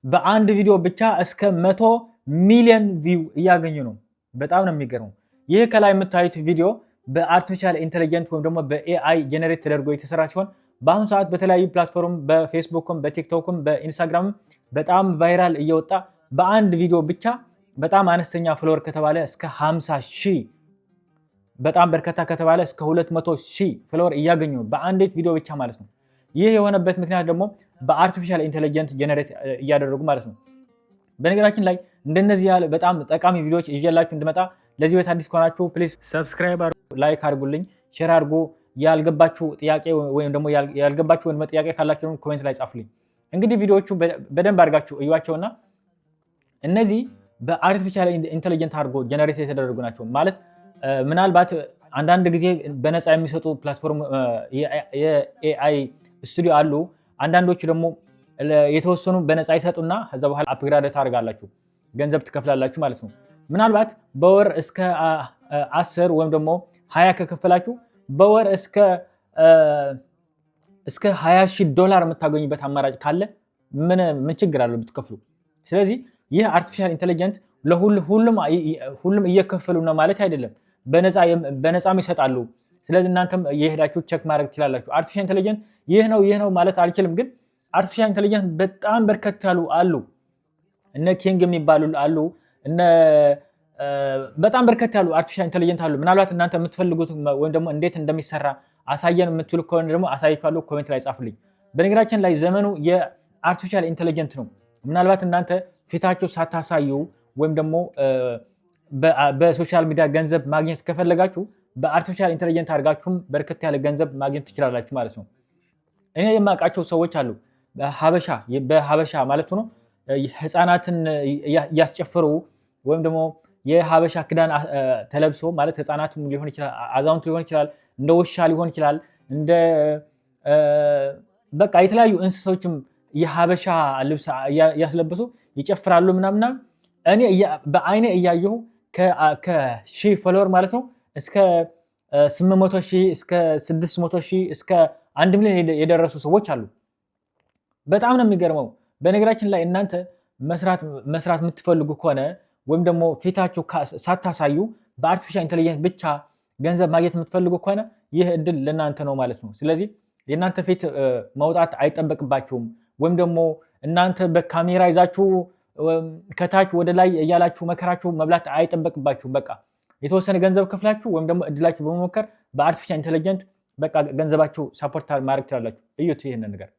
በአንድ ቪዲዮ ብቻ እስከ 100 ሚሊዮን ቪው እያገኙ ነው። በጣም ነው የሚገርመው። ይህ ከላይ የምታዩት ቪዲዮ በአርቲፊሻል ኢንተለጀንት ወይም ደግሞ በኤአይ ጀነሬት ተደርጎ የተሰራ ሲሆን በአሁኑ ሰዓት በተለያዩ ፕላትፎርም በፌስቡክም በቲክቶክም በኢንስታግራምም በጣም ቫይራል እየወጣ በአንድ ቪዲዮ ብቻ በጣም አነስተኛ ፍሎወር ከተባለ እስከ 50 ሺህ በጣም በርካታ ከተባለ እስከ 200 ሺህ ፍሎወር እያገኙ ነው በአንዲት ቪዲዮ ብቻ ማለት ነው። ይህ የሆነበት ምክንያት ደግሞ በአርቲፊሻል ኢንተለጀንት ጀነሬት እያደረጉ ማለት ነው። በነገራችን ላይ እንደነዚህ ያለ በጣም ጠቃሚ ቪዲዮዎች ይዤላችሁ እንድመጣ ለዚህ ቤት አዲስ ከሆናችሁ ፕሊዝ ሰብስክራይብ አድርጉ፣ ላይክ አድርጉልኝ፣ ሼር አድርጉ። ያልገባችሁ ጥያቄ ወይም ደግሞ ያልገባችሁ ወይም ጥያቄ ካላችሁ ኮሜንት ላይ ጻፉልኝ። እንግዲህ ቪዲዮዎቹ በደንብ አድርጋችሁ እዩዋቸውና እነዚህ በአርቲፊሻል ኢንተለጀንት አድርጎ ጀነሬት የተደረጉ ናቸው ማለት ምናልባት አንዳንድ ጊዜ በነፃ የሚሰጡ ፕላትፎርም የኤአይ ስቱዲዮ አሉ። አንዳንዶቹ ደግሞ የተወሰኑ በነፃ ይሰጡና ከዛ በኋላ አፕግራድ ታደርጋላችሁ፣ ገንዘብ ትከፍላላችሁ ማለት ነው። ምናልባት በወር እስከ 10 ወይም ደግሞ 20 ከከፈላችሁ በወር እስከ $20,000 የምታገኙበት አማራጭ ካለ ምን ችግር አለው ብትከፍሉ? ስለዚህ ይህ አርቲፊሻል ኢንተለጀንት ሁሉም እየከፈሉ ነው ማለት አይደለም፣ በነፃም ይሰጣሉ። ስለዚህ እናንተም የሄዳችሁ ቼክ ማድረግ ትችላላችሁ። አርቲፊሻል ኢንተለጀንት ይህ ነው ማለት አልችልም፣ ግን አርቲፊሻል ኢንተለጀንት በጣም በርከት ያሉ አሉ። እነ ኪንግ የሚባሉ አሉ፣ በጣም በርከት ያሉ አርቲፊሻል ኢንተለጀንት አሉ። ምናልባት እናንተ የምትፈልጉት ወይም ደግሞ እንዴት እንደሚሰራ አሳየን የምትሉ ከሆነ ደግሞ አሳያችኋለሁ፣ ኮሜንት ላይ ጻፉልኝ። በነገራችን ላይ ዘመኑ የአርቲፊሻል ኢንተለጀንት ነው። ምናልባት እናንተ ፊታችሁ ሳታሳዩ ወይም ደግሞ በሶሻል ሚዲያ ገንዘብ ማግኘት ከፈለጋችሁ በአርቲፊሻል ኢንተለጀንት አድርጋችሁም በርከት ያለ ገንዘብ ማግኘት ትችላላችሁ ማለት ነው። እኔ የማውቃቸው ሰዎች አሉ በሀበሻ ማለት ነው ህፃናትን እያስጨፈሩ ወይም ደግሞ የሀበሻ ክዳን ተለብሶ ማለት ህፃናትም ሊሆን ይችላል፣ አዛውንት ሊሆን ይችላል፣ እንደ ውሻ ሊሆን ይችላል፣ እንደ በቃ የተለያዩ እንስሳዎችም የሀበሻ ልብስ ያስለብሱ ይጨፍራሉ ምናምና። እኔ በአይኔ እያየሁ ከ1000 ፎሎወር ማለት ነው እስከ 800,000 እስከ 600,000 እስከ 1 ሚሊዮን የደረሱ ሰዎች አሉ። በጣም ነው የሚገርመው። በነገራችን ላይ እናንተ መስራት የምትፈልጉ ከሆነ ወይም ደግሞ ፊታችሁ ሳታሳዩ በአርቲፊሻል ኢንተለጀንስ ብቻ ገንዘብ ማግኘት የምትፈልጉ ከሆነ ይህ እድል ለእናንተ ነው ማለት ነው። ስለዚህ የእናንተ ፊት መውጣት አይጠበቅባችሁም፣ ወይም ደግሞ እናንተ በካሜራ ይዛችሁ ከታች ወደ ላይ እያላችሁ መከራችሁ መብላት አይጠበቅባችሁም። በቃ የተወሰነ ገንዘብ ከፍላችሁ ወይም ደግሞ እድላችሁ በመሞከር በአርቲፊሻል ኢንተለጀንት በቃ ገንዘባችሁ ሳፖርት ማድረግ ትችላላችሁ። እዩት ይህንን ነገር።